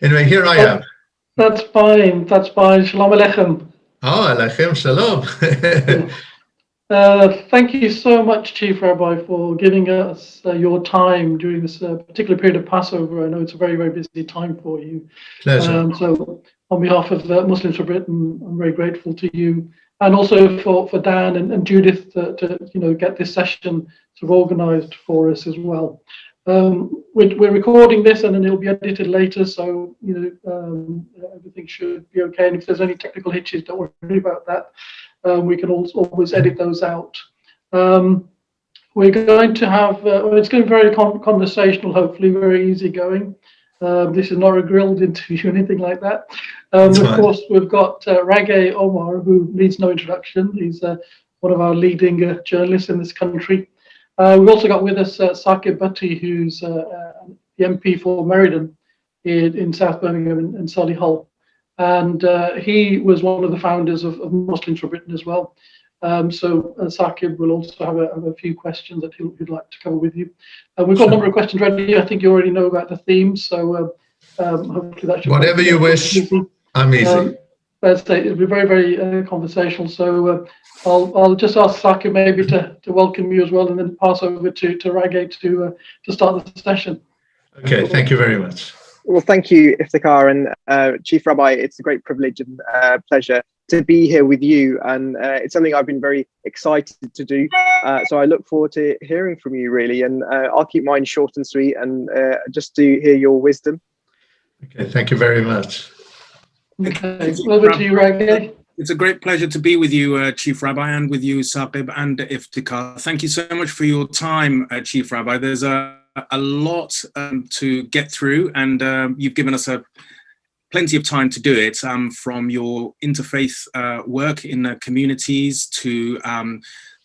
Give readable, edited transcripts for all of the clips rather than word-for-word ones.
Anyway, here I am. That's fine. That's fine. Shalom Aleichem. Oh, Aleichem Shalom. Thank you so much, Chief Rabbi, for giving us your time during this particular period of Passover. I know it's a very, very busy time for you. Pleasure. So on behalf of Muslims for Britain, I'm very grateful to you. And also for Dan and Judith to get this session sort of organized for us as well. We're recording this and then it'll be edited later, so everything should be okay. And if there's any technical hitches, don't worry about that. We can always edit those out. We're going to have it's going to be very conversational, hopefully very easygoing. This is not a grilled interview or anything like that. Of course, we've got Rabbi Omar, who needs no introduction. He's one of our leading journalists in this country. We've also got with us Saqib Bhatti, who's the MP for Meriden in South Birmingham and Solihull. And he was one of the founders of Muslims for Britain as well. So Saqib will also have a few questions that he'd like to cover with you. We've got a number of questions ready. I think you already know about the themes, so hopefully that should... Whatever you wish, I'm easy. Let's say it'll be very, very conversational. So I'll just ask Saqib maybe to welcome you as well, and then pass over to Rabbi to start the session. Okay, thank you very much. Well, thank you, Iftikhar, and Chief Rabbi. It's a great privilege and pleasure to be here with you, and it's something I've been very excited to do. So I look forward to hearing from you, really, and I'll keep mine short and sweet, and just to hear your wisdom. Okay, thank you very much. Okay, over to you, Rabbi. It's a great pleasure to be with you, Chief Rabbi, and with you, Saqib and Iftikhar. Thank you so much for your time, Chief Rabbi. There's a lot to get through, and you've given us plenty of time to do it, from your interfaith work in communities to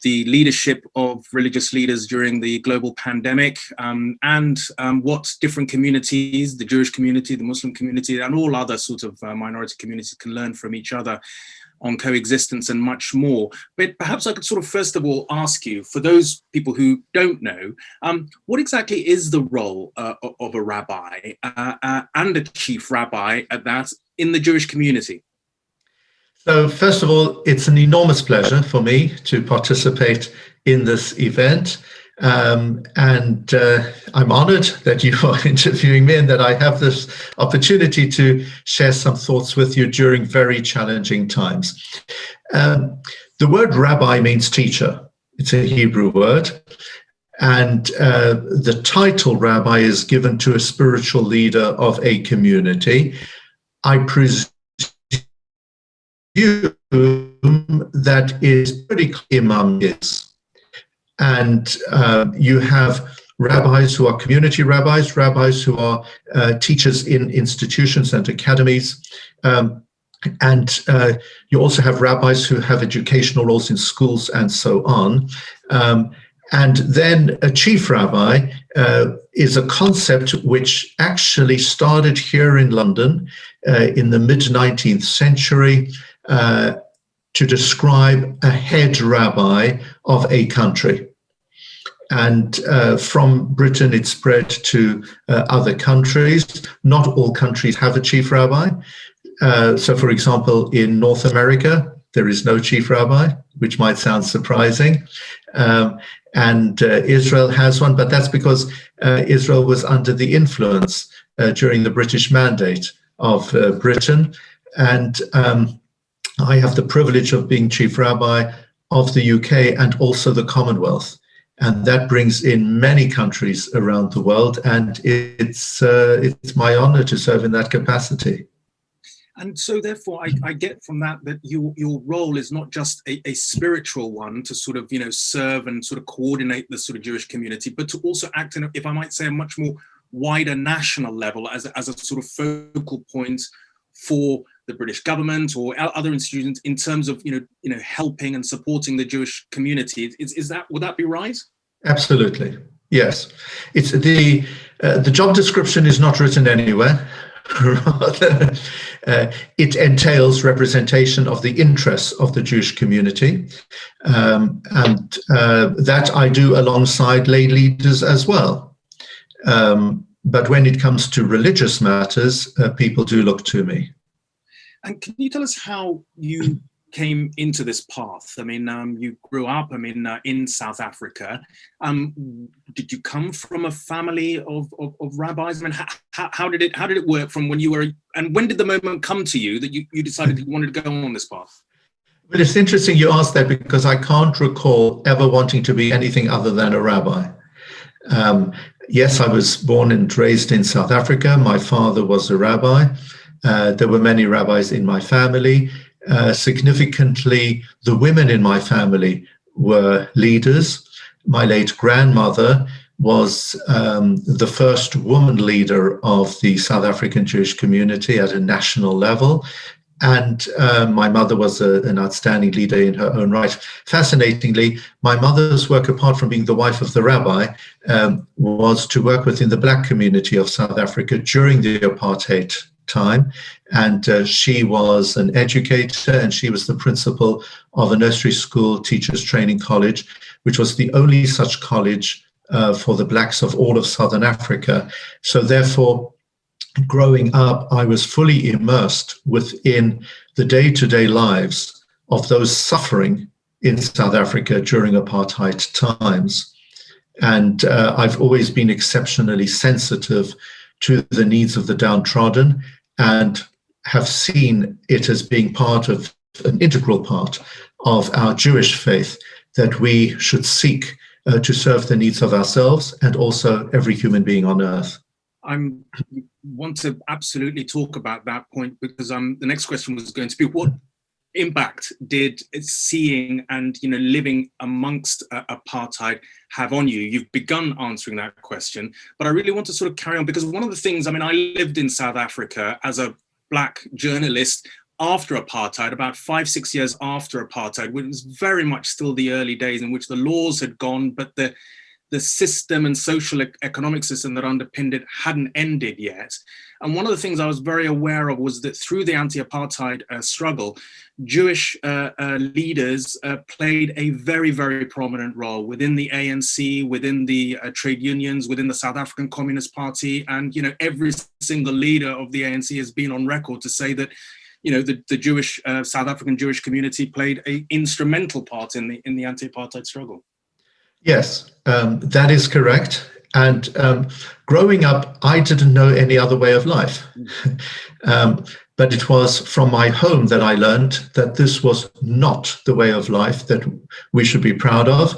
the leadership of religious leaders during the global pandemic, and what different communities, the Jewish community, the Muslim community, and all other sort of minority communities can learn from each other on coexistence and much more. But perhaps I could sort of first of all ask you, for those people who don't know, what exactly is the role of a rabbi and a chief rabbi at that in the Jewish community? So first of all, it's an enormous pleasure for me to participate in this event. And I'm honored that you are interviewing me and that I have this opportunity to share some thoughts with you during very challenging times. The word rabbi means teacher. It's a Hebrew word. And the title rabbi is given to a spiritual leader of a community. I presume that is pretty clear imam is. And you have rabbis who are community rabbis, rabbis who are teachers in institutions and academies. And you also have rabbis who have educational roles in schools and so on. And then a chief rabbi is a concept which actually started here in London in the mid-19th century to describe a head rabbi of a country. And from Britain, it spread to other countries. Not all countries have a chief rabbi. So, for example, in North America, there is no chief rabbi, which might sound surprising. And Israel has one, but that's because Israel was under the influence during the British Mandate of Britain. And I have the privilege of being chief rabbi of the UK and also the Commonwealth. And that brings in many countries around the world. And it's my honor to serve in that capacity. And so therefore, I get from that your role is not just a spiritual one to sort of, serve and sort of coordinate the sort of Jewish community, but to also act in, if I might say, a much more wider national level as a sort of focal point for the British government or other institutions in terms of, helping and supporting the Jewish community. Would that be right? Absolutely. Yes. It's the job description is not written anywhere. Rather, it entails representation of the interests of the Jewish community, and that I do alongside lay leaders as well. but when it comes to religious matters, people do look to me. And can you tell us how you came into this path? I mean, you grew up, in South Africa. Did you come from a family of rabbis? I mean, how did it work from when you were, and when did the moment come to you that you decided that you wanted to go on this path? Well, it's interesting you asked that, because I can't recall ever wanting to be anything other than a rabbi. Yes, I was born and raised in South Africa. My father was a rabbi. There were many rabbis in my family. Significantly, the women in my family were leaders. My late grandmother was the first woman leader of the South African Jewish community at a national level. And my mother was an outstanding leader in her own right. Fascinatingly, my mother's work, apart from being the wife of the rabbi, was to work within the Black community of South Africa during the apartheid time. And she was an educator, and she was the principal of a nursery school teachers training college, which was the only such college for the Blacks of all of Southern Africa. So therefore, growing up, I was fully immersed within the day-to-day lives of those suffering in South Africa during apartheid times. And I've always been exceptionally sensitive to the needs of the downtrodden, and have seen it as being an integral part of our Jewish faith, that we should seek to serve the needs of ourselves and also every human being on earth. I want to absolutely talk about that point, because the next question was going to be, what impact did seeing and living amongst apartheid have on you? You've begun answering that question, but I really want to sort of carry on, because one of the things, I lived in South Africa as a Black journalist after apartheid, about 5-6 years after apartheid, which was very much still the early days in which the laws had gone, but the system and social economic system that underpinned it hadn't ended yet. And one of the things I was very aware of was that through the anti-apartheid struggle, Jewish leaders played a very, very prominent role within the ANC, within the trade unions, within the South African Communist Party. And, every single leader of the ANC has been on record to say that, the Jewish, South African Jewish community played an instrumental part in the anti-apartheid struggle. Yes, that is correct. And growing up, I didn't know any other way of life. But it was from my home that I learned that this was not the way of life that we should be proud of.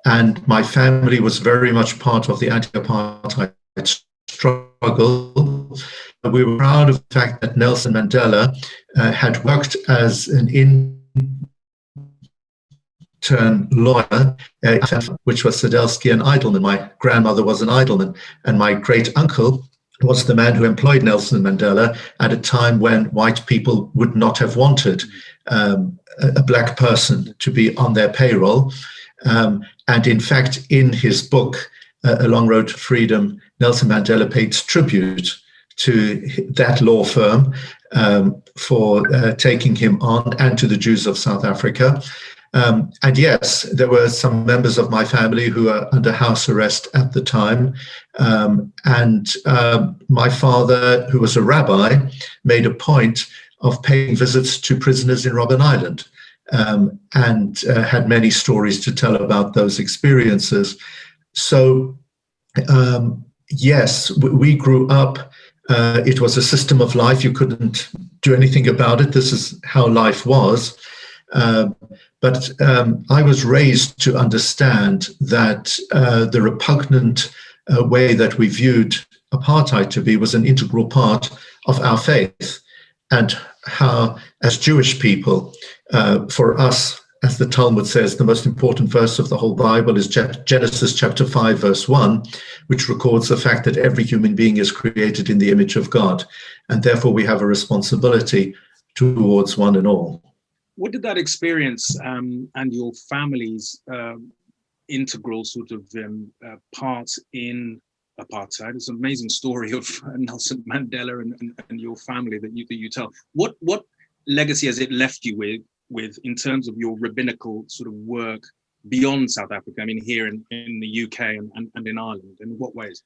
And my family was very much part of the anti-apartheid struggle. We were proud of the fact that Nelson Mandela had worked as an intern lawyer, which was Sadelsky and Eidelman. My grandmother was an Eidelman, and my great uncle was the man who employed Nelson Mandela at a time when white people would not have wanted a Black person to be on their payroll. And in fact, in his book, A Long Road to Freedom, Nelson Mandela paid tribute to that law firm for taking him on, and to the Jews of South Africa. And yes, there were some members of my family who were under house arrest at the time. And my father, who was a rabbi, made a point of paying visits to prisoners in Robben Island, and had many stories to tell about those experiences. So, yes, we grew up. It was a system of life. You couldn't do anything about it. This is how life was. But I was raised to understand that the repugnant way that we viewed apartheid to be was an integral part of our faith, and how, as Jewish people, for us, as the Talmud says, the most important verse of the whole Bible is Genesis chapter 5, verse 1, which records the fact that every human being is created in the image of God, and therefore we have a responsibility towards one and all. What did that experience and your family's integral sort of part in apartheid? It's an amazing story of Nelson Mandela and your family that you tell. What legacy has it left you with in terms of your rabbinical sort of work beyond South Africa? I mean, here in the UK and in Ireland. In what ways?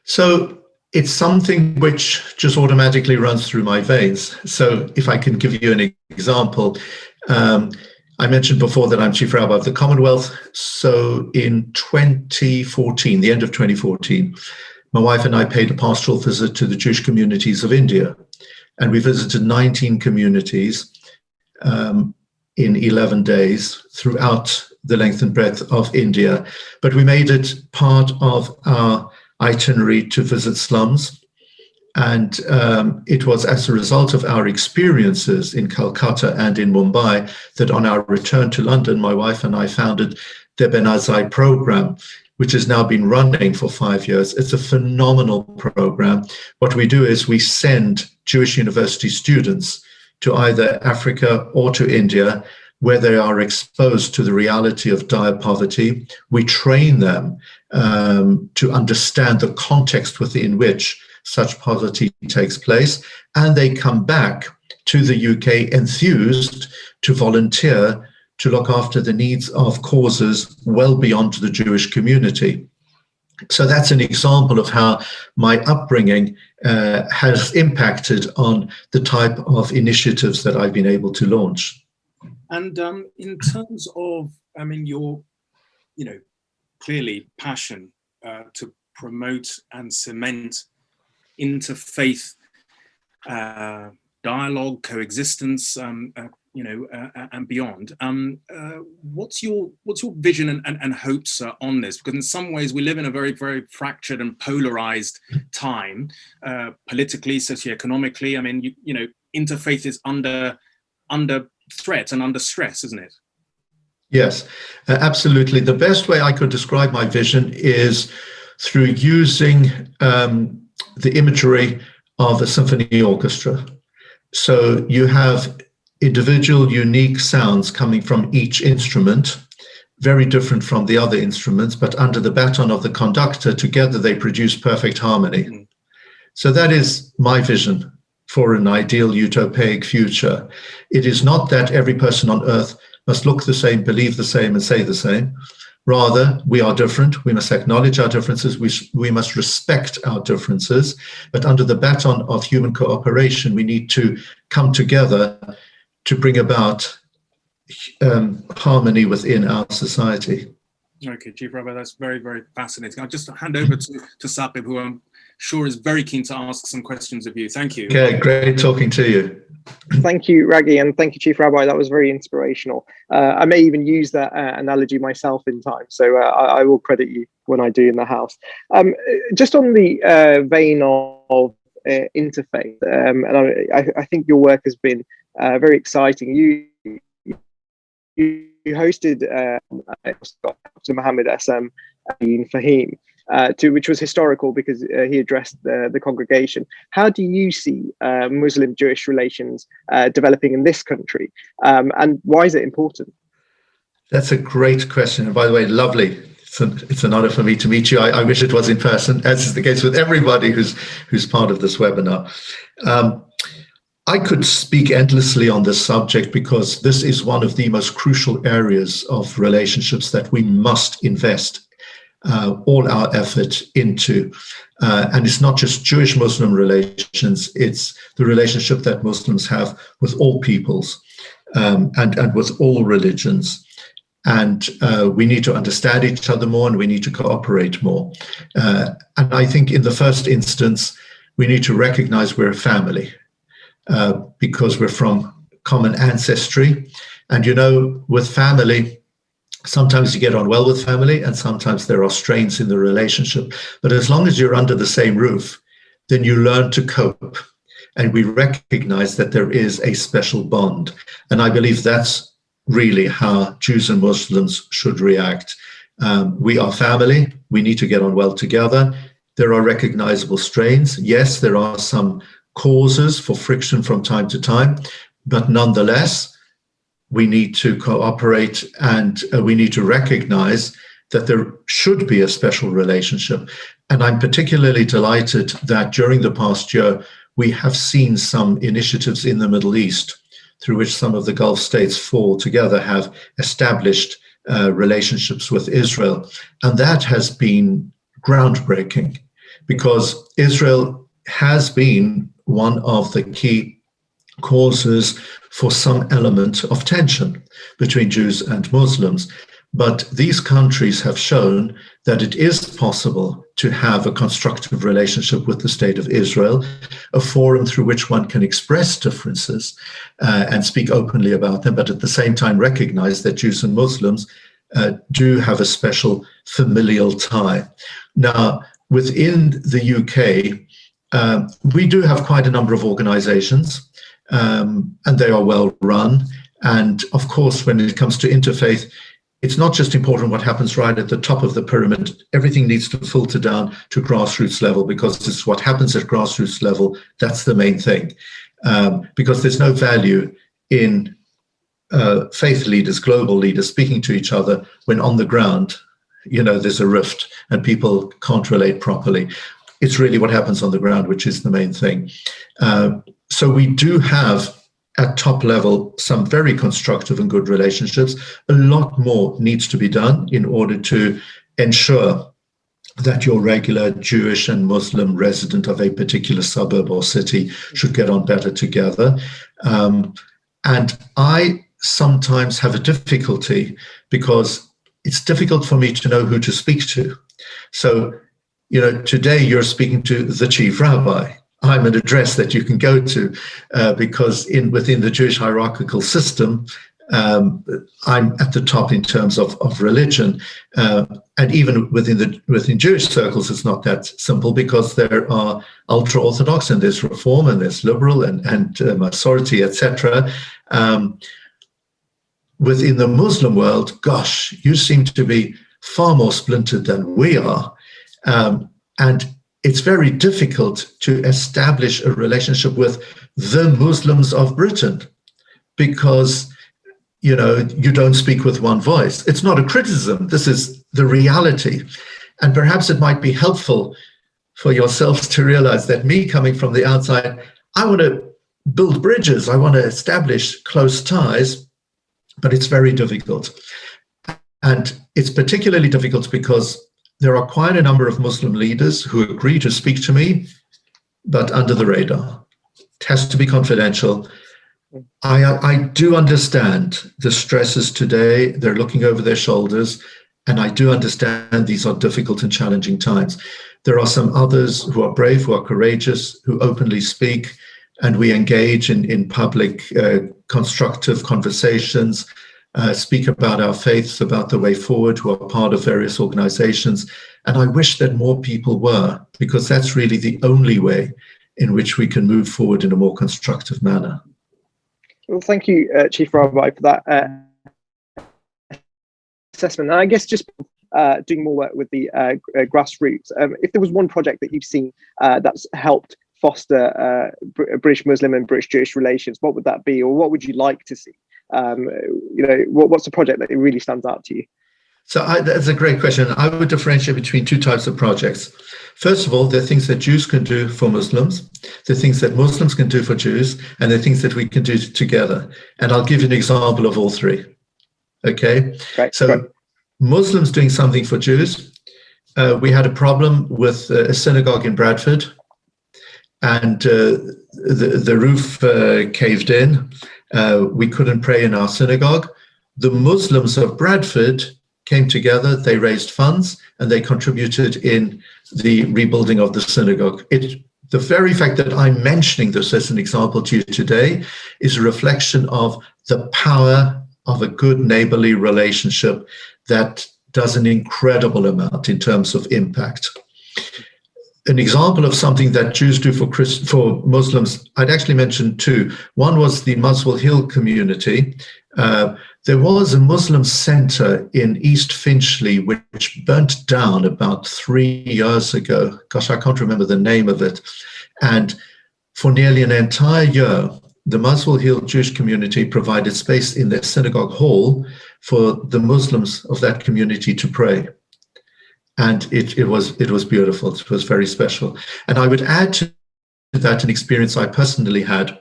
So it's something which just automatically runs through my veins. So if I can give you an example, I mentioned before that I'm Chief Rabbi of the Commonwealth. So in 2014, the end of 2014, my wife and I paid a pastoral visit to the Jewish communities of India. And we visited 19 communities in 11 days throughout the length and breadth of India. But we made it part of our itinerary to visit slums. And it was as a result of our experiences in Calcutta and in Mumbai that on our return to London, my wife and I founded the Ben Azai program, which has now been running for 5 years. It's a phenomenal program. What we do is we send Jewish university students to either Africa or to India, where they are exposed to the reality of dire poverty. We train them to understand the context within which such poverty takes place, and they come back to the UK enthused to volunteer to look after the needs of causes well beyond the Jewish community. So that's an example of how my upbringing has impacted on the type of initiatives that I've been able to launch. And in terms of, I mean, your, clearly passion to promote and cement interfaith dialogue, coexistence, and beyond. What's your vision and hopes on this? Because in some ways we live in a very, very fractured and polarized time, politically, socioeconomically. I mean, interfaith is under threat and under stress, isn't it? Yes, absolutely. The best way I could describe my vision is through using the imagery of a symphony orchestra. So you have individual unique sounds coming from each instrument, very different from the other instruments, but under the baton of the conductor, together they produce perfect harmony. Mm-hmm. So that is my vision for an ideal utopic future. It is not that every person on earth must look the same, believe the same, and say the same. Rather, we are different. We must acknowledge our differences. We must respect our differences. But under the baton of human cooperation, we need to come together to bring about harmony within our society. Okay, Chief Rabbi, that's very, very fascinating. I'll just hand over to Sapib, who I'm sure is very keen to ask some questions of you. Thank you. Okay, great talking to you. Thank you, Raggy, and thank you, Chief Rabbi. That was very inspirational. I may even use that analogy myself in time, so I will credit you when I do in the house. Just on the vein of interfaith, and I think your work has been very exciting. You hosted Dr. Muhammad S.M. Fahim, which was historical because he addressed the congregation. How do you see Muslim-Jewish relations developing in this country, and why is it important? That's a great question. And by the way, lovely. It's an honor for me to meet you. I wish it was in person, as is the case with everybody who's part of this webinar. I could speak endlessly on this subject because this is one of the most crucial areas of relationships that we must invest all our effort into. And it's not just Jewish-Muslim relations, it's the relationship that Muslims have with all peoples and with all religions. And we need to understand each other more, and we need to cooperate more. And I think in the first instance, we need to recognize we're a family. Because we're from common ancestry. And with family, sometimes you get on well with family and sometimes there are strains in the relationship. But as long as you're under the same roof, then you learn to cope. And we recognize that there is a special bond. And I believe that's really how Jews and Muslims should react. We are family. We need to get on well together. There are recognizable strains. Yes, there are some causes for friction from time to time, but nonetheless, we need to cooperate and we need to recognize that there should be a special relationship. And I'm particularly delighted that during the past year, we have seen some initiatives in the Middle East through which some of the Gulf states fall together have established relationships with Israel. And that has been groundbreaking. because Israel has been one of the key causes for some element of tension between Jews and Muslims. But these countries have shown that it is possible to have a constructive relationship with the state of Israel, a forum through which one can express differences and speak openly about them, but at the same time recognize that Jews and Muslims do have a special familial tie. Now, within the UK, we do have quite a number of organizations, and they are well run. And of course, when it comes to interfaith, it's not just important what happens right at the top of the pyramid. Everything needs to filter down to grassroots level, because it's what happens at grassroots level that's the main thing. Because there's no value in faith leaders, global leaders, speaking to each other when on the ground, there's a rift and people can't relate properly. It's really what happens on the ground, which is the main thing. So we do have at top level some very constructive and good relationships. A lot more needs to be done in order to ensure that your regular Jewish and Muslim resident of a particular suburb or city should get on better together. And I sometimes have a difficulty because it's difficult for me to know who to speak to. So, today you're speaking to the chief rabbi. I'm an address that you can go to because within the Jewish hierarchical system, I'm at the top in terms of religion. And even within Jewish circles, it's not that simple, because there are ultra-Orthodox and there's Reform and there's Liberal and Masorti, etc. Within the Muslim world, gosh, you seem to be far more splintered than we are. And it's very difficult to establish a relationship with the Muslims of Britain because, you don't speak with one voice. It's not a criticism. This is the reality. And perhaps it might be helpful for yourselves to realize that me coming from the outside, I want to build bridges. I want to establish close ties, but it's very difficult. And it's particularly difficult because there are quite a number of Muslim leaders who agree to speak to me, but under the radar. It has to be confidential. I do understand the stresses today. They're looking over their shoulders, and I do understand these are difficult and challenging times. There are some others who are brave, who are courageous, who openly speak, and we engage in public constructive conversations, speak about our faiths, about the way forward, who are part of various organizations. And I wish that more people were, because that's really the only way in which we can move forward in a more constructive manner. Well, thank you, Chief Rabbi, for that assessment. And I guess just doing more work with the Grassroots, if there was one project that you've seen that's helped foster British Muslim and British Jewish relations, what would that be, or what would you like to see? What's the project that really stands out to you? So that's a great question. I would differentiate between two types of projects. First of all, there are things that Jews can do for Muslims, there are things that Muslims can do for Jews, and there are things that we can do together. And I'll give you an example of all three. Okay? Right. So right. Muslims doing something for Jews. We had a problem with a synagogue in Bradford, and the roof caved in. We couldn't pray in our synagogue. The Muslims of Bradford came together, they raised funds, and they contributed in the rebuilding of the synagogue. The very fact that I'm mentioning this as an example to you today is a reflection of the power of a good neighborly relationship that does an incredible amount in terms of impact. An example of something that Jews do for Muslims, I'd actually mention two. One was the Muswell Hill community. There was a Muslim center in East Finchley which burnt down about 3 years ago. Gosh, I can't remember the name of it. And for nearly an entire year, the Muswell Hill Jewish community provided space in their synagogue hall for the Muslims of that community to pray. And it was beautiful. It was very special. And I would add to that an experience I personally had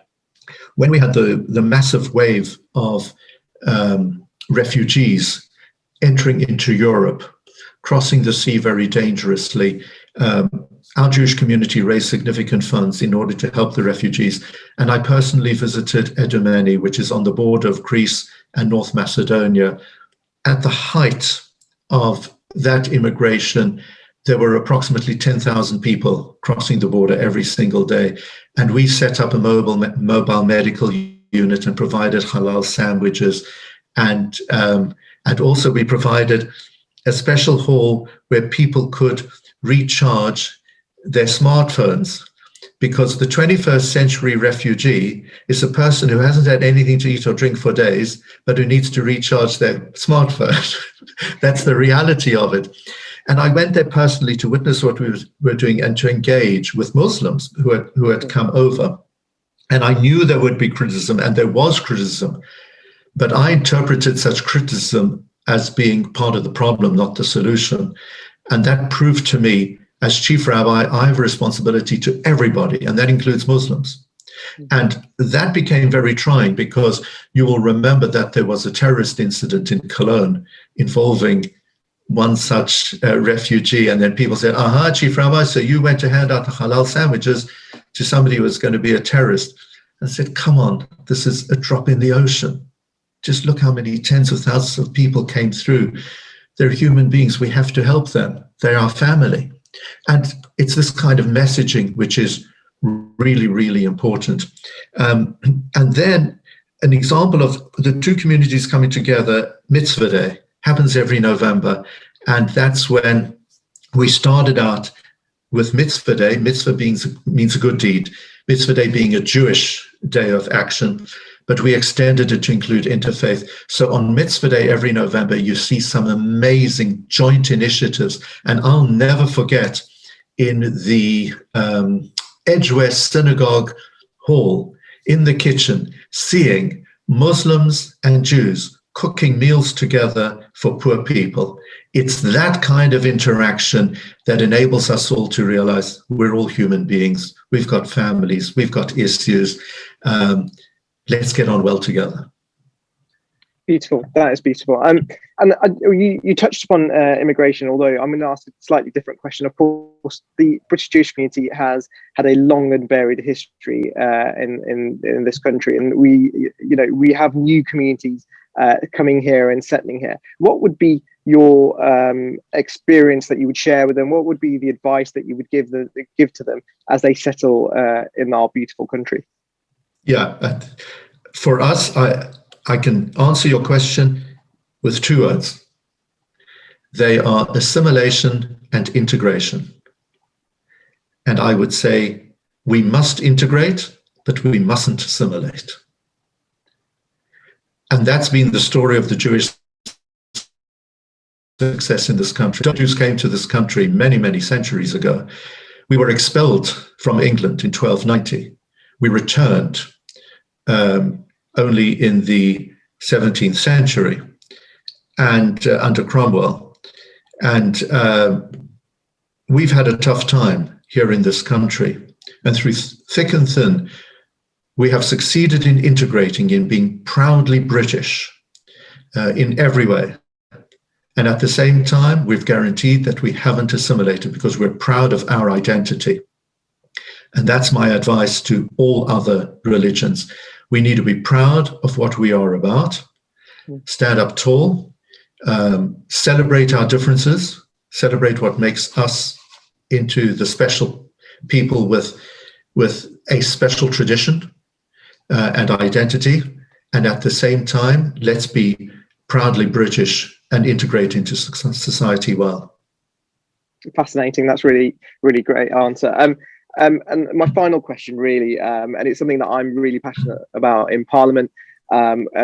when we had the massive wave of refugees entering into Europe, crossing the sea very dangerously. our Jewish community raised significant funds in order to help the refugees. And I personally visited Edomeni, which is on the border of Greece and North Macedonia. At the height of that immigration, there were approximately 10,000 people crossing the border every single day. And we set up a mobile medical unit and provided halal sandwiches. And also we provided a special hall where people could recharge their smartphones, because the 21st century refugee is a person who hasn't had anything to eat or drink for days, but who needs to recharge their smartphone. That's the reality of it. And I went there personally to witness what we were doing and to engage with Muslims who had come over. And I knew there would be criticism, and there was criticism, but I interpreted such criticism as being part of the problem, not the solution. And that proved to me, as chief rabbi, I have a responsibility to everybody, and that includes Muslims. And that became very trying, because you will remember that there was a terrorist incident in Cologne involving one such refugee. And then people said, aha, chief rabbi, so you went to hand out the halal sandwiches to somebody who was going to be a terrorist. And I said, come on, this is a drop in the ocean. Just look how many tens of thousands of people came through. They're human beings. We have to help them. They're our family. And it's this kind of messaging which is really, really important. And then an example of the two communities coming together, Mitzvah Day, happens every November. And that's when we started out with Mitzvah Day, mitzvah means a good deed, Mitzvah Day being a Jewish day of action, but we extended it to include interfaith. So on Mitzvah Day every November, you see some amazing joint initiatives. And I'll never forget, in the Edgewest Synagogue Hall, in the kitchen, seeing Muslims and Jews cooking meals together for poor people. It's that kind of interaction that enables us all to realize we're all human beings. We've got families, we've got issues. Let's get on well together. Beautiful. That is beautiful. You touched upon immigration, although I'm going to ask a slightly different question. Of course, the British Jewish community has had a long and varied history in this country, and we have new communities coming here and settling here. What would be your experience that you would share with them? What would be the advice that you would give to them as they settle in our beautiful country? Yeah, for us, I can answer your question with two words. They are assimilation and integration. And I would say we must integrate, but we mustn't assimilate. And that's been the story of the Jewish success in this country. Jews came to this country many, many centuries ago. We were expelled from England in 1290. We returned only in the 17th century and under Cromwell. And we've had a tough time here in this country. And through thick and thin, we have succeeded in integrating, in being proudly British in every way. And at the same time, we've guaranteed that we haven't assimilated because we're proud of our identity. And that's my advice to all other religions. We need to be proud of what we are about, stand up tall, celebrate our differences, celebrate what makes us into the special people with a special tradition and identity. And at the same time, let's be proudly British and integrate into society well. Fascinating. That's really, really great answer. And my final question, really, and it's something that I'm really passionate about in Parliament,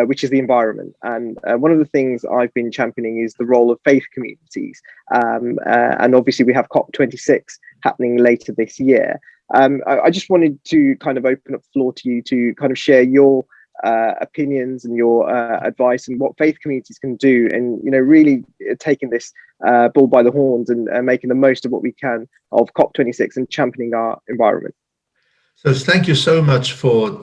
which is the environment. And one of the things I've been championing is the role of faith communities. And obviously we have COP26 happening later this year. I just wanted to kind of open up the floor to you to kind of share your opinions and your advice and what faith communities can do, and really taking this bull by the horns and making the most of what we can of COP26 and championing our environment. So thank you so much for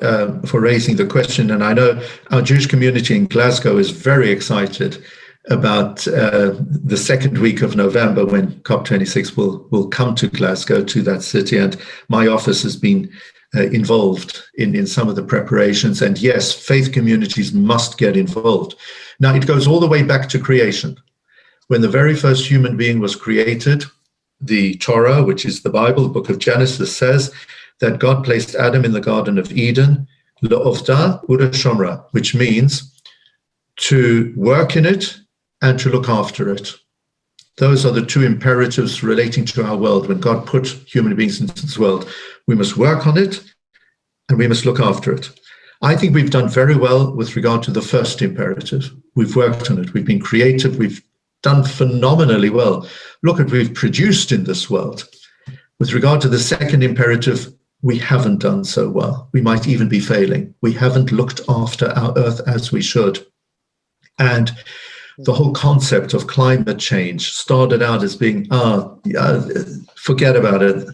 raising the question, and I know our Jewish community in Glasgow is very excited about the second week of November, when COP26 will come to Glasgow, to that city. And my office has been involved in some of the preparations. And yes, faith communities must get involved. Now, it goes all the way back to creation. When the very first human being was created, the Torah, which is the Bible, the book of Genesis, says that God placed Adam in the Garden of Eden, Le'ovda Ureshomra, which means to work in it and to look after it. Those are the two imperatives relating to our world. When God put human beings into this world, we must work on it and we must look after it. I think we've done very well with regard to the first imperative. We've worked on it. We've been creative. We've done phenomenally well. Look at what we've produced in this world. With regard to the second imperative, we haven't done so well. We might even be failing. We haven't looked after our earth as we should. And the whole concept of climate change started out as being, forget about it.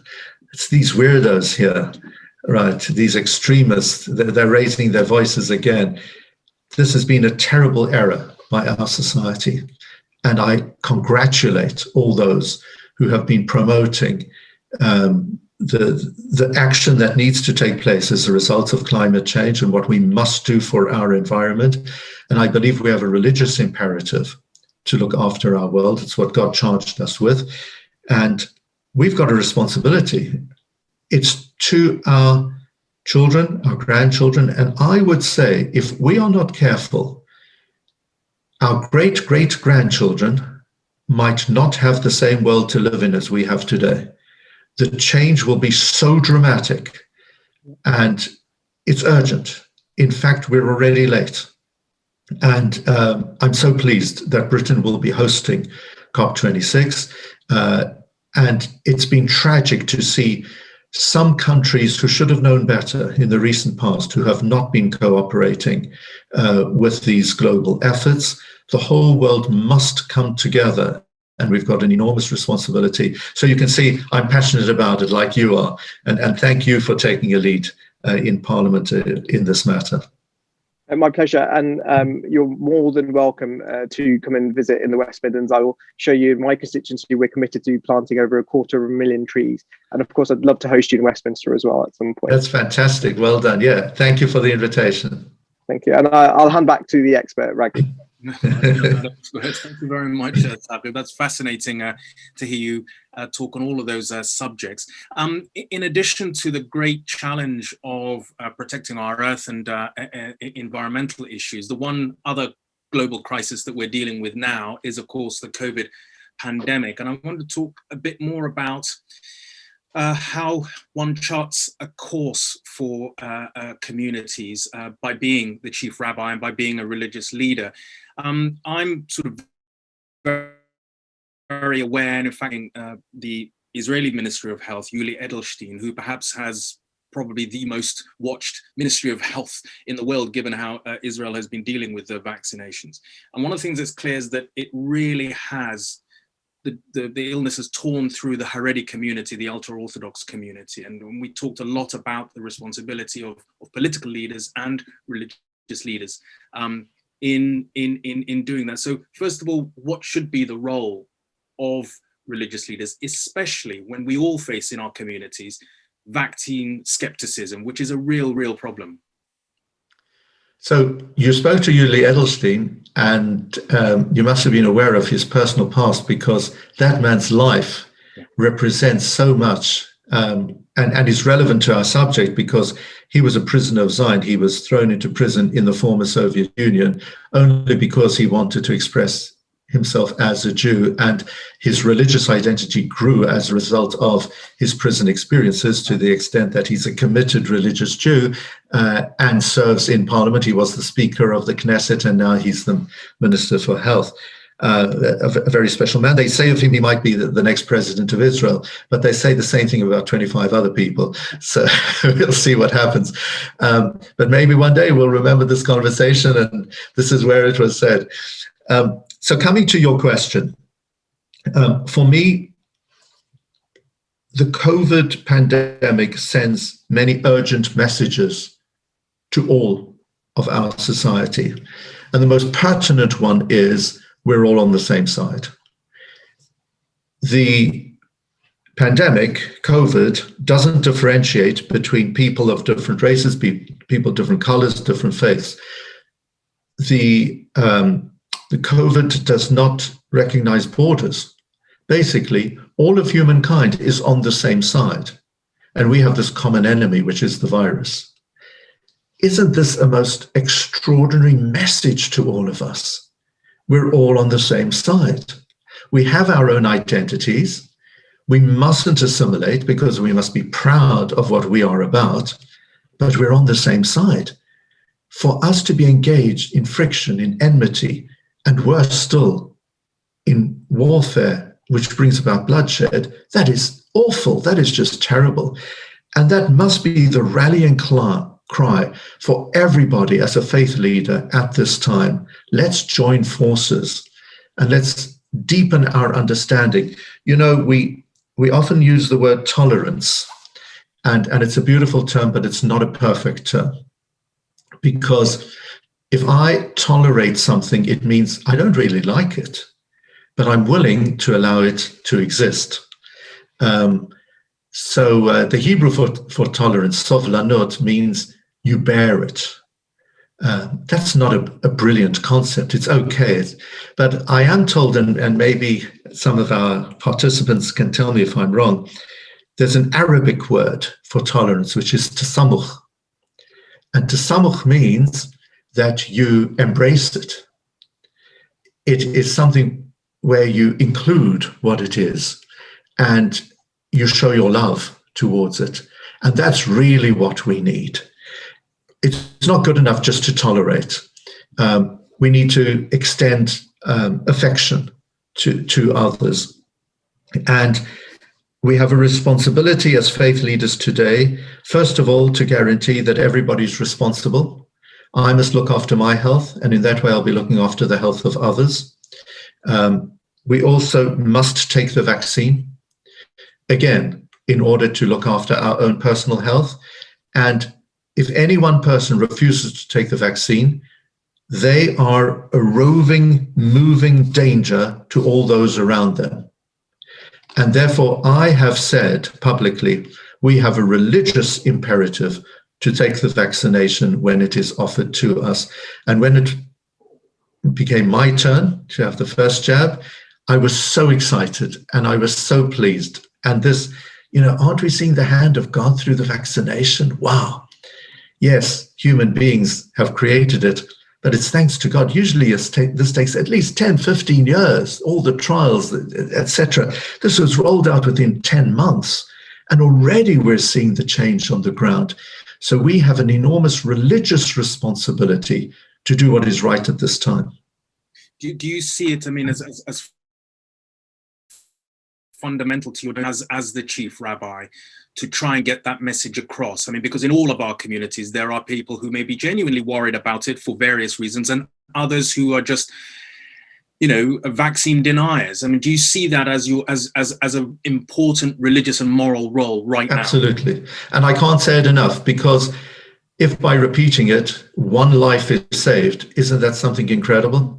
It's these weirdos here, right? These extremists, they're raising their voices again. This has been a terrible error by our society. And I congratulate all those who have been promoting the action that needs to take place as a result of climate change and what we must do for our environment. And I believe we have a religious imperative to look after our world. It's what God charged us with. And we've got a responsibility. It's to our children, our grandchildren. And I would say, if we are not careful, our great-great-grandchildren might not have the same world to live in as we have today. The change will be so dramatic, and it's urgent. In fact, we're already late. And I'm so pleased that Britain will be hosting COP26. And it's been tragic to see some countries who should have known better in the recent past, who have not been cooperating with these global efforts. The whole world must come together, and we've got an enormous responsibility. So you can see I'm passionate about it like you are. And thank you for taking a lead in Parliament in this matter. My pleasure. And you're more than welcome to come and visit in the West Midlands. I will show you my constituency. We're committed to planting over 250,000 trees. And of course, I'd love to host you in Westminster as well at some point. That's fantastic. Well done. Yeah. Thank you for the invitation. Thank you. And I'll hand back to the expert, Rabbi. Thank you very much, Sabib. That's fascinating to hear you talk on all of those subjects. In addition to the great challenge of protecting our earth and environmental issues, the one other global crisis that we're dealing with now is, of course, the COVID pandemic. And I want to talk a bit more about how one charts a course for communities by being the chief rabbi and by being a religious leader. I'm sort of very aware, and in fact, the Israeli Ministry of Health, Yuli Edelstein, who perhaps has probably the most watched Ministry of Health in the world, given how Israel has been dealing with the vaccinations. And one of the things that's clear is that it really has the illness has torn through the Haredi community, the ultra-Orthodox community. And we talked a lot about the responsibility of political leaders and religious leaders in doing that. So first of all, what should be the role of religious leaders, especially when we all face in our communities vaccine skepticism, which is a real problem? So you spoke to Yuli Edelstein, and you must have been aware of his personal past, because that man's life represents so much and is relevant to our subject, because he was a prisoner of Zion. He was thrown into prison in the former Soviet Union only because he wanted to express himself as a Jew, and his religious identity grew as a result of his prison experiences, to the extent that he's a committed religious Jew and serves in Parliament. He was the Speaker of the Knesset, and now he's the Minister for Health. A very special man. They say of him he might be the next president of Israel, but they say the same thing about 25 other people. So we'll see what happens. But maybe one day we'll remember this conversation, and this is where it was said. So coming to your question, for me, the COVID pandemic sends many urgent messages to all of our society. And the most pertinent one is we're all on the same side. The pandemic, COVID, doesn't differentiate between people of different races, people of different colors, different faiths. The COVID does not recognize borders. Basically, all of humankind is on the same side. And we have this common enemy, which is the virus. Isn't this a most extraordinary message to all of us? We're all on the same side. We have our own identities. We mustn't assimilate because we must be proud of what we are about, but we're on the same side. For us to be engaged in friction, in enmity, and worse still, in warfare, which brings about bloodshed, that is awful. That is just terrible. And that must be the rallying cry for everybody as a faith leader at this time. Let's join forces and let's deepen our understanding. You know, we often use the word tolerance, and it's a beautiful term, but it's not a perfect term. Because if I tolerate something, it means I don't really like it, but I'm willing to allow it to exist. So the Hebrew for tolerance, sovlanut, means you bear it. That's not a brilliant concept. It's okay. But I am told, and maybe some of our participants can tell me if I'm wrong, there's an Arabic word for tolerance, which is tasamuh. And tasamuh means that you embrace it. It is something where you include what it is and you show your love towards it. And that's really what we need. It's not good enough just to tolerate. We need to extend affection to others. And we have a responsibility as faith leaders today, first of all, to guarantee that everybody's responsible. I must look after my health, and in that way, I'll be looking after the health of others. We also must take the vaccine, again, in order to look after our own personal health. And if any one person refuses to take the vaccine, they are a roving, moving danger to all those around them. And therefore, I have said publicly, we have a religious imperative to take the vaccination when it is offered to us. And when it became my turn to have the first jab, I was so excited and I was so pleased. And this, aren't we seeing the hand of God through the vaccination? Wow. Yes, human beings have created it, but it's thanks to God. Usually this takes at least 10, 15 years, all the trials, etc. This was rolled out within 10 months, and already we're seeing the change on the ground. So we have an enormous religious responsibility to do what is right at this time. Do you see it, as fundamental to you as the chief rabbi, to try and get that message across? Because in all of our communities, there are people who may be genuinely worried about it for various reasons, and others who are just, vaccine deniers. Do you see that as an important religious and moral role right now? Absolutely. And I can't say it enough, because if by repeating it, one life is saved, isn't that something incredible?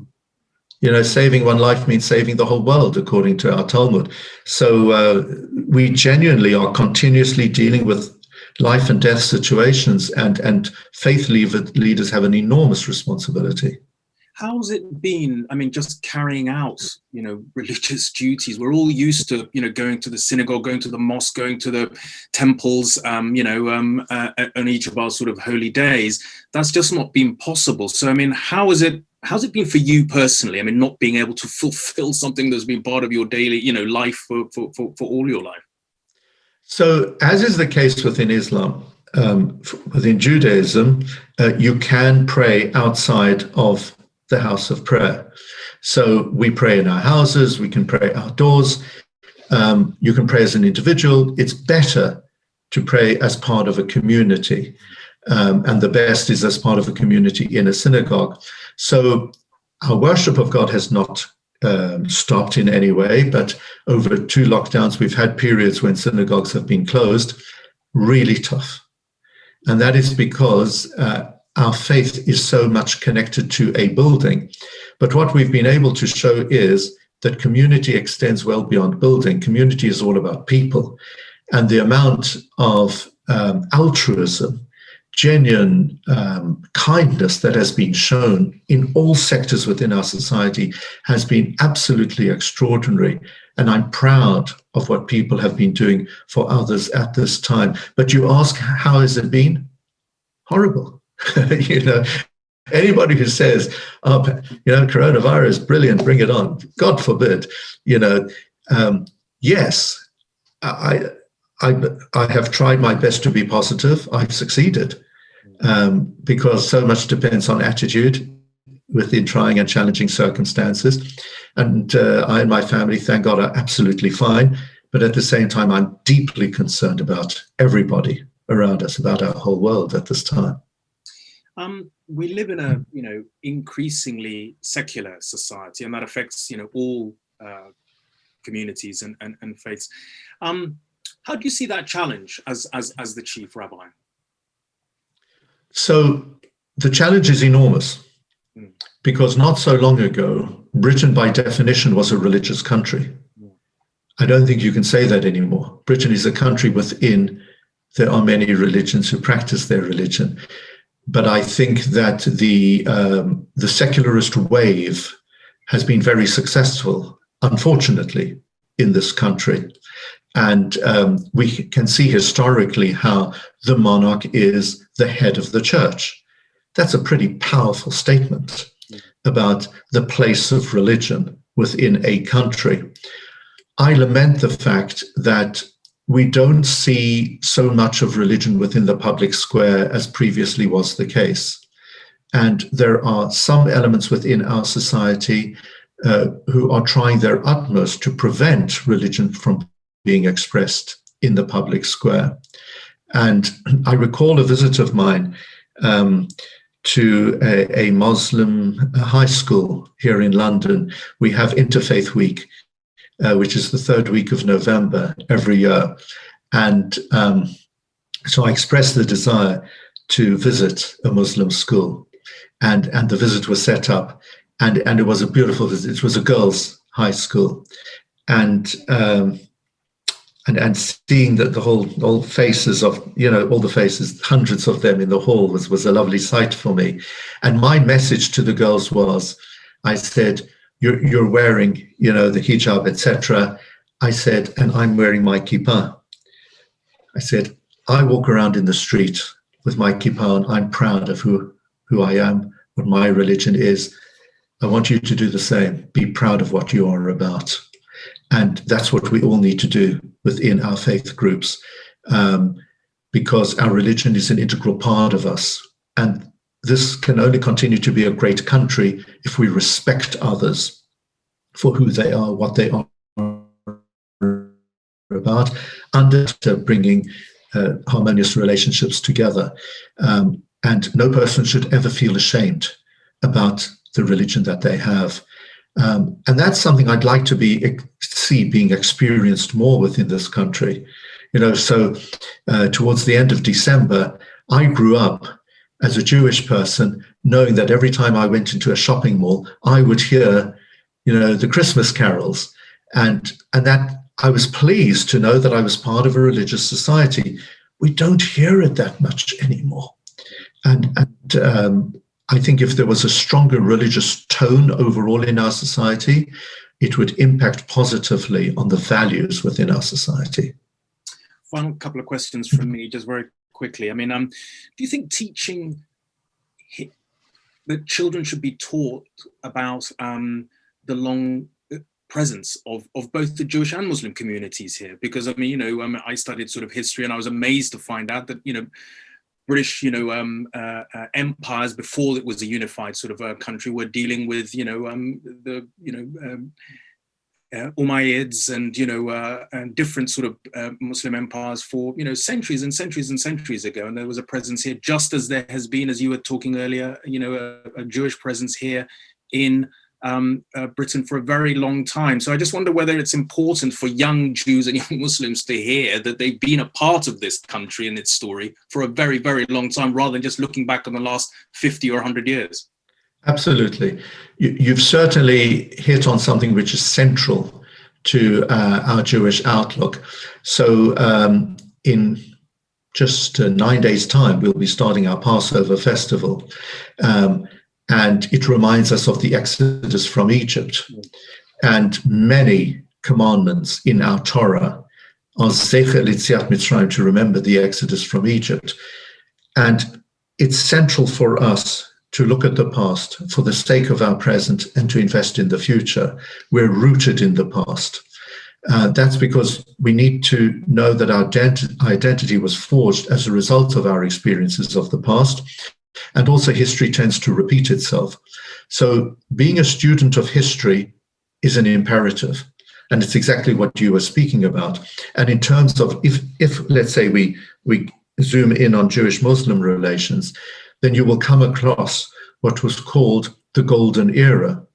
Saving one life means saving the whole world, according to our Talmud. So we genuinely are continuously dealing with life and death situations, and faith leaders have an enormous responsibility. How's it been? Just carrying out, religious duties. We're all used to, going to the synagogue, going to the mosque, going to the temples, on each of our sort of holy days. That's just not been possible. So, how's it been for you personally? Not being able to fulfill something that's been part of your daily, life for all your life. So, as is the case within Islam, within Judaism, you can pray outside of the house of prayer. So we pray in our houses, we can pray outdoors, you can pray as an individual. It's better to pray as part of a community, and the best is as part of a community in a synagogue. So our worship of God has not stopped in any way, but over 2 lockdowns, we've had periods when synagogues have been closed, really tough. And that is because our faith is so much connected to a building. But what we've been able to show is that community extends well beyond building. Community is all about people. And the amount of altruism, genuine kindness that has been shown in all sectors within our society has been absolutely extraordinary. And I'm proud of what people have been doing for others at this time. But you ask, how has it been? Horrible. Anybody who says, oh, coronavirus, brilliant, bring it on, God forbid, yes, I have tried my best to be positive. I've succeeded because so much depends on attitude within trying and challenging circumstances. And I and my family, thank God, are absolutely fine. But at the same time, I'm deeply concerned about everybody around us, about our whole world at this time. We live in a, increasingly secular society, and that affects, all communities and faiths. How do you see that challenge as the chief rabbi? So the challenge is enormous, because not so long ago, Britain by definition was a religious country. I don't think you can say that anymore. Britain is a country within, there are many religions who practice their religion. But I think that the secularist wave has been very successful, unfortunately, in this country. And we can see historically how the monarch is the head of the church. That's a pretty powerful statement about the place of religion within a country. I lament the fact that we don't see so much of religion within the public square as previously was the case. And there are some elements within our society who are trying their utmost to prevent religion from being expressed in the public square. And I recall a visit of mine to a Muslim high school here in London. We have Interfaith Week, which is the third week of November every year. And so I expressed the desire to visit a Muslim school. And the visit was set up, and it was a beautiful visit. It was a girls' high school. And seeing that the whole faces of, all the faces, hundreds of them in the hall was a lovely sight for me. And my message to the girls was, I said, you're wearing, the hijab, etc. I said, and I'm wearing my kippah. I said, I walk around in the street with my kippah on. I'm proud of who I am, what my religion is. I want you to do the same. Be proud of what you are about. And that's what we all need to do within our faith groups, because our religion is an integral part of us. And this can only continue to be a great country if we respect others for who they are, what they are about, and bringing harmonious relationships together. And no person should ever feel ashamed about the religion that they have. And that's something I'd like to see being experienced more within this country. So towards the end of December, I grew up as a Jewish person, knowing that every time I went into a shopping mall, I would hear, the Christmas carols, and that I was pleased to know that I was part of a religious society. We don't hear it that much anymore. And I think if there was a stronger religious tone overall in our society, it would impact positively on the values within our society. Final couple of questions from me, just very quickly. I mean, do you think teaching that children should be taught about the long presence of both the Jewish and Muslim communities here? Because I mean, I studied sort of history, and I was amazed to find out that British, empires before it was a unified sort of country were dealing with, the Umayyads and different sort of Muslim empires for, centuries and centuries and centuries ago. And there was a presence here, just as there has been, as you were talking earlier, a Jewish presence here in Britain for a very long time. So I just wonder whether it's important for young Jews and young Muslims to hear that they've been a part of this country and its story for a very, very long time, rather than just looking back on the last 50 or 100 years. Absolutely. You've certainly hit on something which is central to our Jewish outlook. So in just 9 days' time, we'll be starting our Passover festival. And it reminds us of the Exodus from Egypt. And many commandments in our Torah are Zecher L'Yetziat Mitzrayim, to remember the Exodus from Egypt. And it's central for us to look at the past for the sake of our present and to invest in the future. We're rooted in the past. That's because we need to know that our identity was forged as a result of our experiences of the past. And also history tends to repeat itself. So being a student of history is an imperative. And it's exactly what you were speaking about. And in terms of, if let's say we zoom in on Jewish-Muslim relations, then you will come across what was called the Golden Era.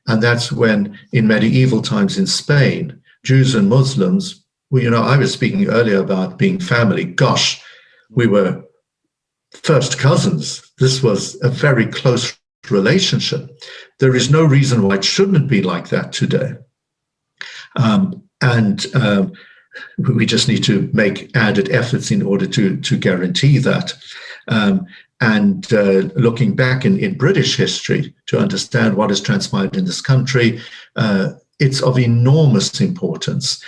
And that's when, in medieval times in Spain, Jews and Muslims, well, I was speaking earlier about being family. Gosh, we were first cousins. This was a very close relationship. There is no reason why it shouldn't be like that today. We just need to make added efforts in order to guarantee that. Looking back in British history to understand what has transpired in this country, it's of enormous importance.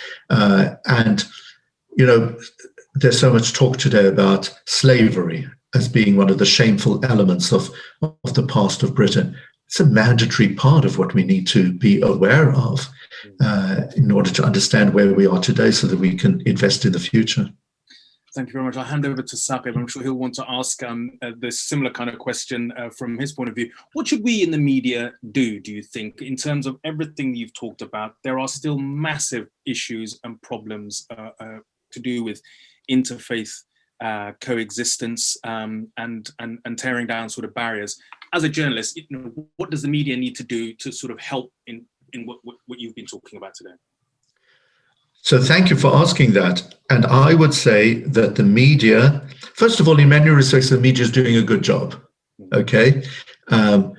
There's so much talk today about slavery as being one of the shameful elements of the past of Britain. It's a mandatory part of what we need to be aware of in order to understand where we are today so that we can invest in the future. Thank you very much. I'll hand over to Saqib. I'm sure he'll want to ask this similar kind of question from his point of view. What should we in the media do you think, in terms of everything you've talked about? There are still massive issues and problems to do with interfaith coexistence and tearing down sort of barriers. As a journalist, what does the media need to do to sort of help in what you've been talking about today? So thank you for asking that. And I would say that the media, first of all, in many respects, the media is doing a good job. Okay. The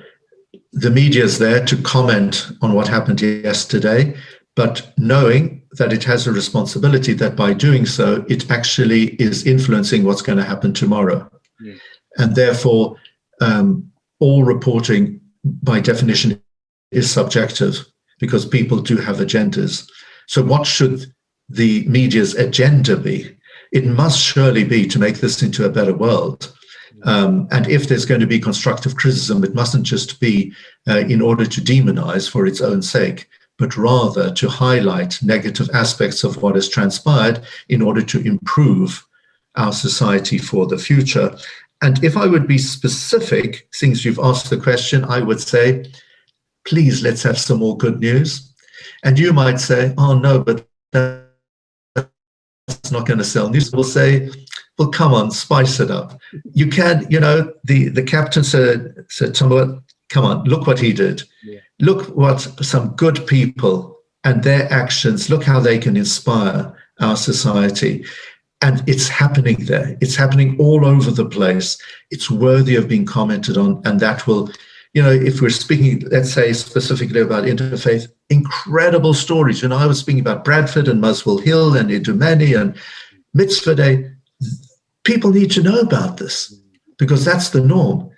media is there to comment on what happened yesterday, but knowing that it has a responsibility that by doing so, it actually is influencing what's going to happen tomorrow. Yeah. And therefore, all reporting by definition is subjective because people do have agendas. So what should the media's agenda be? It must surely be to make this into a better world. And if there's going to be constructive criticism, it mustn't just be in order to demonize for its own sake, but rather to highlight negative aspects of what has transpired in order to improve our society for the future. And if I would be specific, since you've asked the question, I would say, please, let's have some more good news. And you might say, oh no, but that's not going to sell news. We'll say, well, come on, spice it up. You can, the captain said, come on, look what he did. Yeah. Look what some good people and their actions, look how they can inspire our society. And it's happening there. It's happening all over the place. It's worthy of being commented on. And that will, if we're speaking, let's say specifically about interfaith, incredible stories. I was speaking about Bradford and Muswell Hill and Idumeni and Mitzvah Day. People need to know about this because that's the norm.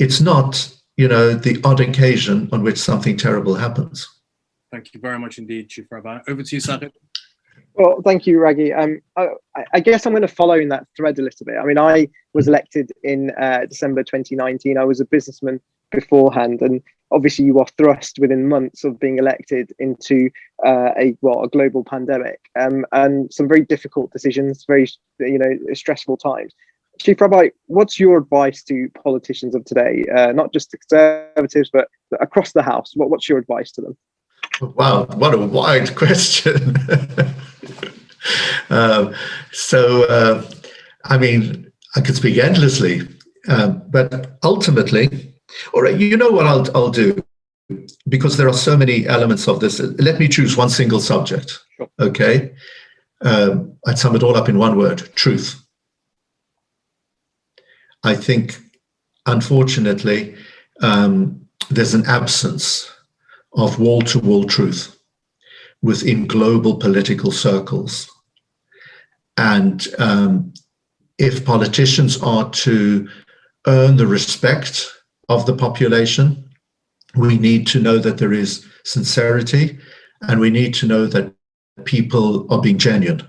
It's not, the odd occasion on which something terrible happens. Thank you very much indeed, Chief Rabbi. Over to you, Saqib. Well, thank you, Raggy. I guess I'm going to follow in that thread a little bit. I mean, I was elected in December 2019. I was a businessman beforehand, and obviously you are thrust within months of being elected into a global pandemic and some very difficult decisions, very stressful times. Chief Rabbi, what's your advice to politicians of today, not just the Conservatives, but across the House? What's your advice to them? Wow, what a wide question. I mean, I could speak endlessly, but ultimately, all right, what I'll do because there are so many elements of this, let me choose one single subject. Sure. Okay. I'd sum it all up in one word: truth. I think, unfortunately, there's an absence of wall-to-wall truth within global political circles. And if politicians are to earn the respect of the population, we need to know that there is sincerity, and we need to know that people are being genuine.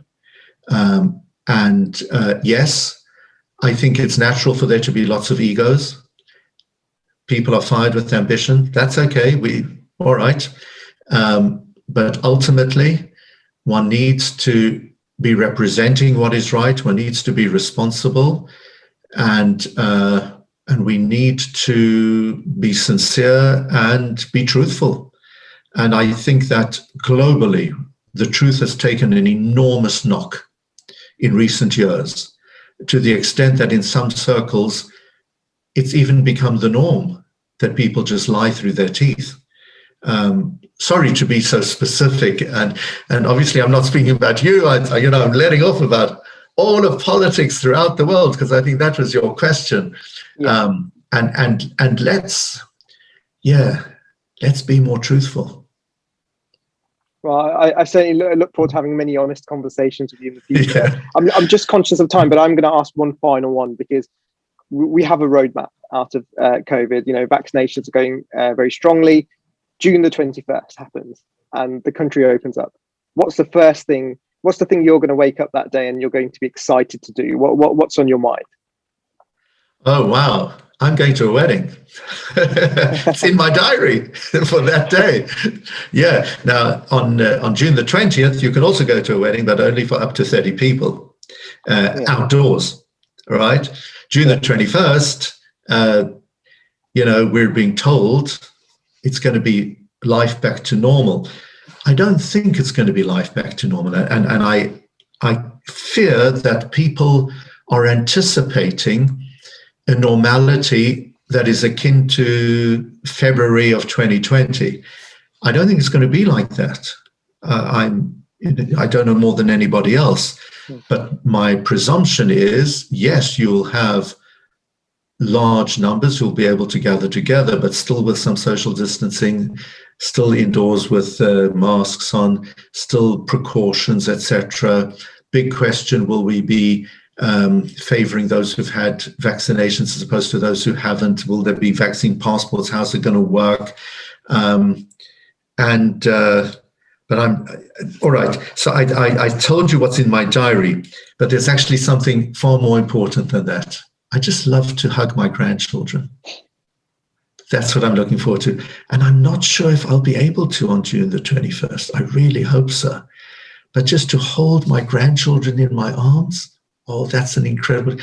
Yes, I think it's natural for there to be lots of egos. People are fired with ambition. That's okay. All right. But ultimately, one needs to be representing what is right. One needs to be responsible, and we need to be sincere and be truthful. And I think that globally, the truth has taken an enormous knock in recent years, to the extent that in some circles, it's even become the norm that people just lie through their teeth. Sorry to be so specific, and obviously I'm not speaking about you. I'm letting off about all of politics throughout the world, because I think that was your question. Yeah. And let's be more truthful. Well, I certainly look forward to having many honest conversations with you in the future. Yeah. I'm just conscious of time, but I'm going to ask one final one, because we have a roadmap out of COVID. Vaccinations are going very strongly. June the 21st happens and the country opens up. What's the thing you're going to wake up that day and you're going to be excited to do? What's on your mind? Oh, wow. I'm going to a wedding. It's in my diary for that day. Yeah. Now, on June the 20th, you can also go to a wedding, but only for up to 30 people, outdoors. All right. June the 21st, we're being told it's going to be life back to normal. I don't think it's going to be life back to normal. And I fear that people are anticipating a normality that is akin to February of 2020. I don't think it's going to be like that. I don't know more than anybody else, but my presumption is, yes, you'll have large numbers who'll be able to gather together, but still with some social distancing, still indoors with masks on, still precautions, etc. Big question, will we be favoring those who've had vaccinations as opposed to those who haven't? Will there be vaccine passports? How's it going to work? But I'm all right. So I told you what's in my diary, but there's actually something far more important than that. I just love to hug my grandchildren. That's what I'm looking forward to. And I'm not sure if I'll be able to on June the 21st. I really hope so. But just to hold my grandchildren in my arms, oh, that's an incredible.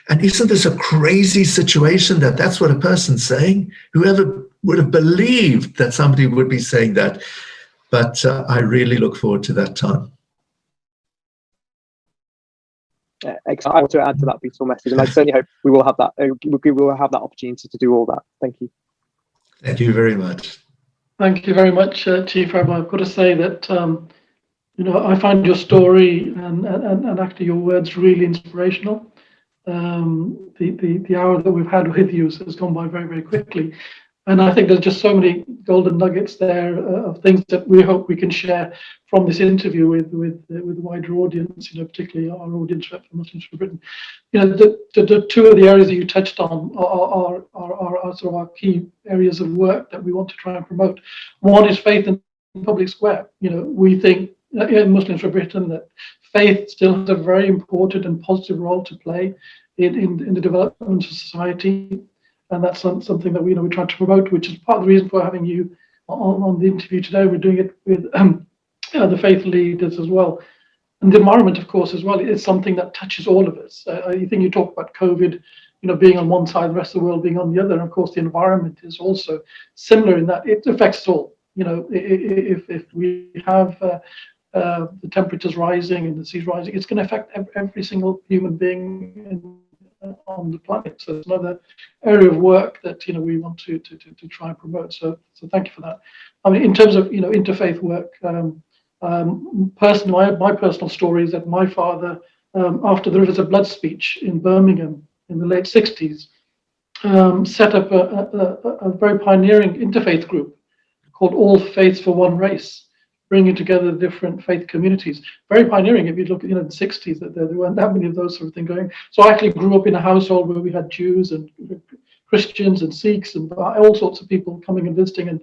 And isn't this a crazy situation that's what a person's saying? Whoever would have believed that somebody would be saying that? But I really look forward to that time. I want to add to that beautiful message, and I certainly hope we will have that. We will have that opportunity to do all that. Thank you. Thank you very much. Thank you very much, Chief Rabbi. I've got to say that I find your story and actually your words really inspirational. The hour that we've had with you has gone by very, very quickly. And I think there's just so many golden nuggets there of things that we hope we can share from this interview with the wider audience, particularly our audience for Muslims for Britain. The two of the areas that you touched on are sort of our key areas of work that we want to try and promote. One is faith in public square. We think in Muslims for Britain that faith still has a very important and positive role to play in the development of society. And that's something that we try to promote, which is part of the reason for having you on the interview today. We're doing it with the faith leaders as well. And the environment, of course, as well, is something that touches all of us. I think you talk about COVID, being on one side, the rest of the world being on the other. And of course, the environment is also similar in that it affects us all. If we have the temperatures rising and the seas rising, it's going to affect every single human being on the planet. So it's another area of work that we want to try and promote. So thank you for that. I mean, in terms of interfaith work, personally, my personal story is that my father, after the Rivers of Blood speech in Birmingham in the late 60s, set up a very pioneering interfaith group called All Faiths for One Race, bringing together different faith communities. Very pioneering. If you look at the 60s, that there weren't that many of those sort of things going. So I actually grew up in a household where we had Jews and Christians and Sikhs and all sorts of people coming and visiting, and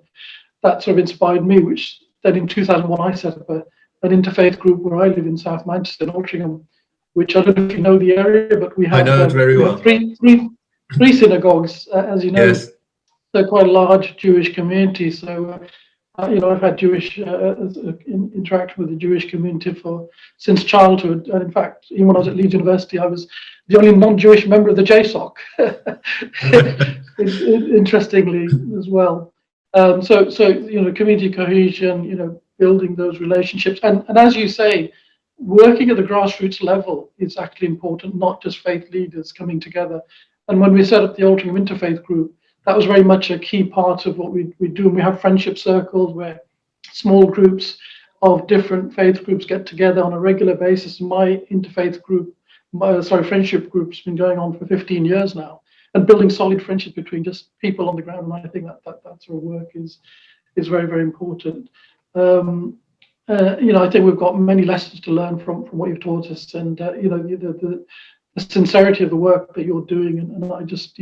that sort of inspired me, which then in 2001 I set up an interfaith group where I live in South Manchester, in Altrincham, which I don't know if you know the area, but we have, I know it very well. three synagogues, as you know. Yes. They're quite a large Jewish community. So, I've had Jewish interaction with the Jewish community since childhood. And in fact, even when I was at Leeds University, I was the only non-Jewish member of the JSOC, interestingly as well. So community cohesion, building those relationships. And as you say, working at the grassroots level is actually important, not just faith leaders coming together. And when we set up the Altrincham Interfaith Group, that was very much a key part of what we do. And we have friendship circles where small groups of different faith groups get together on a regular basis. My interfaith group, friendship group has been going on for 15 years now, and building solid friendships between just people on the ground. And I think that sort of work is very, very important. I think we've got many lessons to learn from what you've taught us, and the sincerity of the work that you're doing. And I just,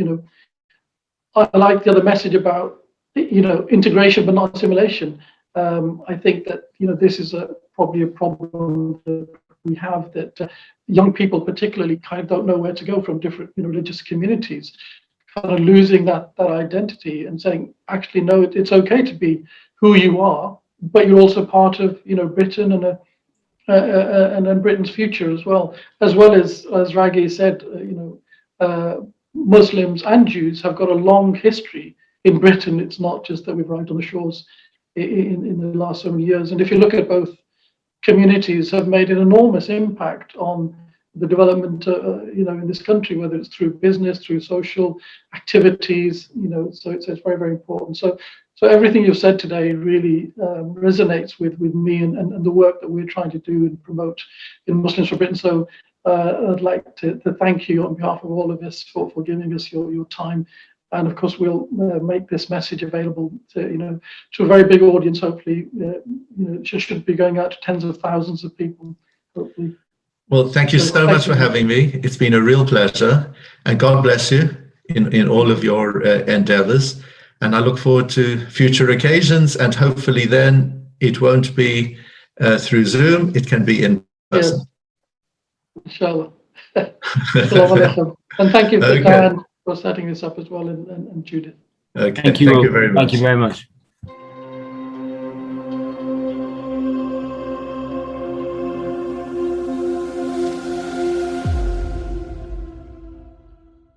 I like the other message about, integration but not assimilation. I think that, this is probably a problem that we have, that young people particularly kind of don't know where to go from different religious communities, kind of losing that identity and saying, actually, no, it's okay to be who you are, but you're also part of, Britain and Britain's future as well as Raghi said, Muslims and Jews have got a long history in Britain. It's not just that we've arrived on the shores in the last so many years. And if you look at both communities, have made an enormous impact on the development, in this country, whether it's through business, through social activities, so it's very, very important. So everything you've said today really resonates with me and the work that we're trying to do and promote in Muslims for Britain. So I'd like to thank you on behalf of all of us for giving us your time. And of course, we'll make this message available to a very big audience. Hopefully, it should be going out to tens of thousands of people. Hopefully. Well, thank you so much for having me. It's been a real pleasure, and God bless you in all of your endeavors. And I look forward to future occasions, and hopefully then it won't be through Zoom, it can be in person. Yes. Inshallah. And thank you for Dan for setting this up as well, and Judith. Okay. Thank you very much. Thank you very much.